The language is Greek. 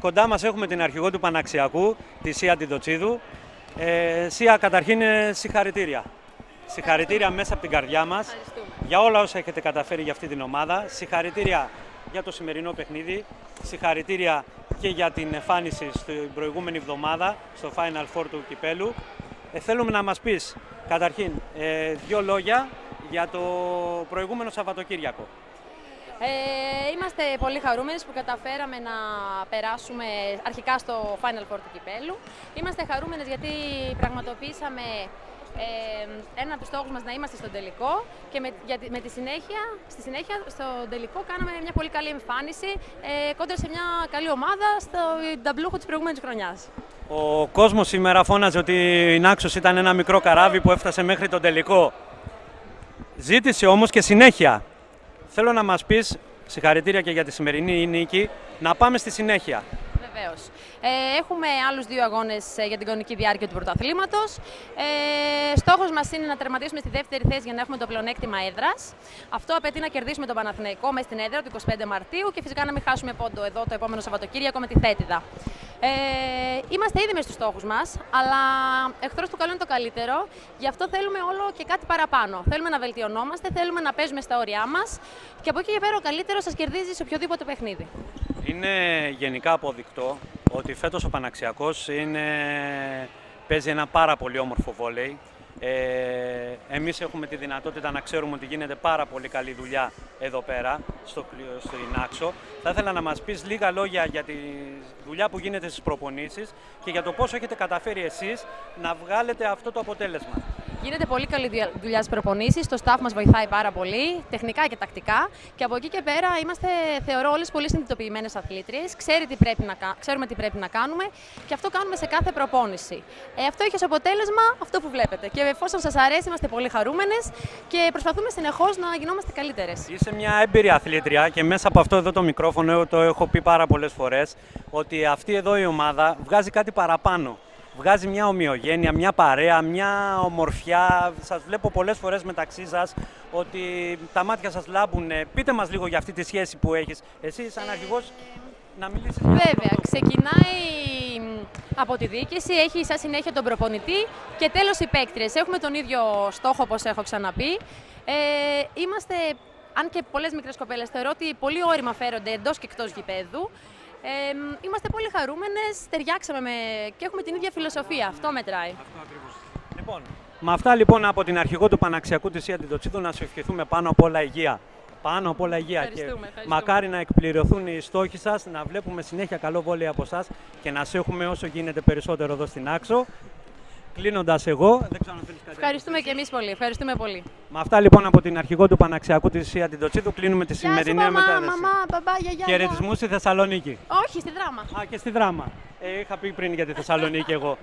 Κοντά μας έχουμε την αρχηγό του Παναξιακού, τη Σία Τιντοτσίδου. Σία, καταρχήν συγχαρητήρια. Συγχαρητήρια μέσα από την καρδιά μας για όλα όσα έχετε καταφέρει για αυτή την ομάδα. Συγχαρητήρια για το σημερινό παιχνίδι. Συγχαρητήρια και για την εμφάνιση στην προηγούμενη εβδομάδα στο Final Four του Κυπέλου. Θέλουμε να μας πεις καταρχήν δύο λόγια για το προηγούμενο Σαββατοκύριακο. Είμαστε πολύ χαρούμενοι που καταφέραμε να περάσουμε αρχικά στο Final Four του Κυπέλου. Είμαστε χαρούμενες γιατί πραγματοποιήσαμε ένα από τους στόχους μας να είμαστε στον τελικό και στη συνέχεια στο τελικό κάναμε μια πολύ καλή εμφάνιση κόντρα σε μια καλή ομάδα στο ταμπλούχο της προηγούμενης χρονιάς. Ο κόσμος σήμερα φώναζε ότι η Νάξος ήταν ένα μικρό καράβι που έφτασε μέχρι τον τελικό. Ζήτησε όμως και συνέχεια. Θέλω να μας πεις, συγχαρητήρια και για τη σημερινή νίκη, να πάμε στη συνέχεια. Βεβαίως. Έχουμε άλλους 2 αγώνες για την κανονική διάρκεια του πρωταθλήματος. Στόχος μας είναι να τερματίσουμε στη δεύτερη θέση για να έχουμε το πλεονέκτημα έδρας. Αυτό απαιτεί να κερδίσουμε τον Παναθηναϊκό μες στην έδρα του 25 Μαρτίου και φυσικά να μην χάσουμε πόντο εδώ το επόμενο Σαββατοκύριακο με τη Θέτιδα. Είμαστε ήδη μες στους στόχους μας, αλλά εχθρός του καλού είναι το καλύτερο. Γι' αυτό θέλουμε όλο και κάτι παραπάνω. Θέλουμε να βελτιωνόμαστε, θέλουμε να παίζουμε στα όρια μας και από εκεί και πέρα ο καλύτερος σας κερδίζει σε οποιοδήποτε παιχνίδι. Είναι γενικά αποδεικτό ότι φέτος ο Παναξιακός παίζει ένα πάρα πολύ όμορφο βόλεϊ. Εμείς έχουμε τη δυνατότητα να ξέρουμε ότι γίνεται πάρα πολύ καλή δουλειά εδώ πέρα, στην Νάξο. Θα ήθελα να μας πεις λίγα λόγια για τη δουλειά που γίνεται στις προπονήσεις και για το πόσο έχετε καταφέρει εσείς να βγάλετε αυτό το αποτέλεσμα. Γίνεται πολύ καλή δουλειά στις προπονήσεις, το staff μας βοηθάει πάρα πολύ, τεχνικά και τακτικά. Και από εκεί και πέρα είμαστε, θεωρώ, όλες πολύ συνειδητοποιημένες αθλήτριες. Ξέρουμε τι πρέπει να κάνουμε και αυτό κάνουμε σε κάθε προπόνηση. Αυτό έχει ως αποτέλεσμα αυτό που βλέπετε. Και εφόσον σας αρέσει, είμαστε πολύ χαρούμενες και προσπαθούμε συνεχώς να γινόμαστε καλύτερες. Είσαι μια έμπειρη αθλήτρια και μέσα από αυτό εδώ το μικρόφωνο το έχω πει πάρα πολλές φορές ότι αυτή εδώ η ομάδα βγάζει κάτι παραπάνω. Βγάζει μια ομοιογένεια, μια παρέα, μια ομορφιά. Σας βλέπω πολλές φορές μεταξύ σας ότι τα μάτια σας λάμπουν. Πείτε μας λίγο για αυτή τη σχέση που έχεις. Εσύ σαν αρχηγός να μιλήσεις. Βέβαια, ξεκινάει από τη διοίκηση, έχει σαν συνέχεια τον προπονητή και τέλος οι παίκτριες. Έχουμε τον ίδιο στόχο όπως έχω ξαναπεί. Είμαστε, αν και πολλές μικρές κοπέλες, θεωρώ ότι πολύ όρημα φέρονται εντός και εκτός γηπέδου. Είμαστε πολύ χαρούμενες, ταιριάξαμε και έχουμε την ίδια φιλοσοφία. Αυτό μετράει. Αυτό ακριβώς. Λοιπόν, με αυτά λοιπόν από την αρχηγό του Παναξιακού τη Σία Τιντοτσίδου να σου ευχηθούμε πάνω απ' όλα υγεία. Πάνω απ' όλα υγεία. Ευχαριστούμε. Μακάρι να εκπληρωθούν οι στόχοι σας, να βλέπουμε συνέχεια καλό βόλεϊ από εσάς και να σε έχουμε όσο γίνεται περισσότερο εδώ στην Άξο. Κλείνοντας εγώ, δεν ξέρω αν θέλεις κάτι. Ευχαριστούμε και εμείς πολύ. Ευχαριστούμε πολύ. Με αυτά λοιπόν από την αρχηγό του Παναξιακού τη Σία Τιντοτσίδου κλείνουμε τη σημερινή μετάδοση. Μαμά, μπαμπά, γιαγιά. Χαιρετισμούς στη Θεσσαλονίκη. Όχι, στη Δράμα. Α, και στη Δράμα. Είχα πει πριν για τη Θεσσαλονίκη εγώ.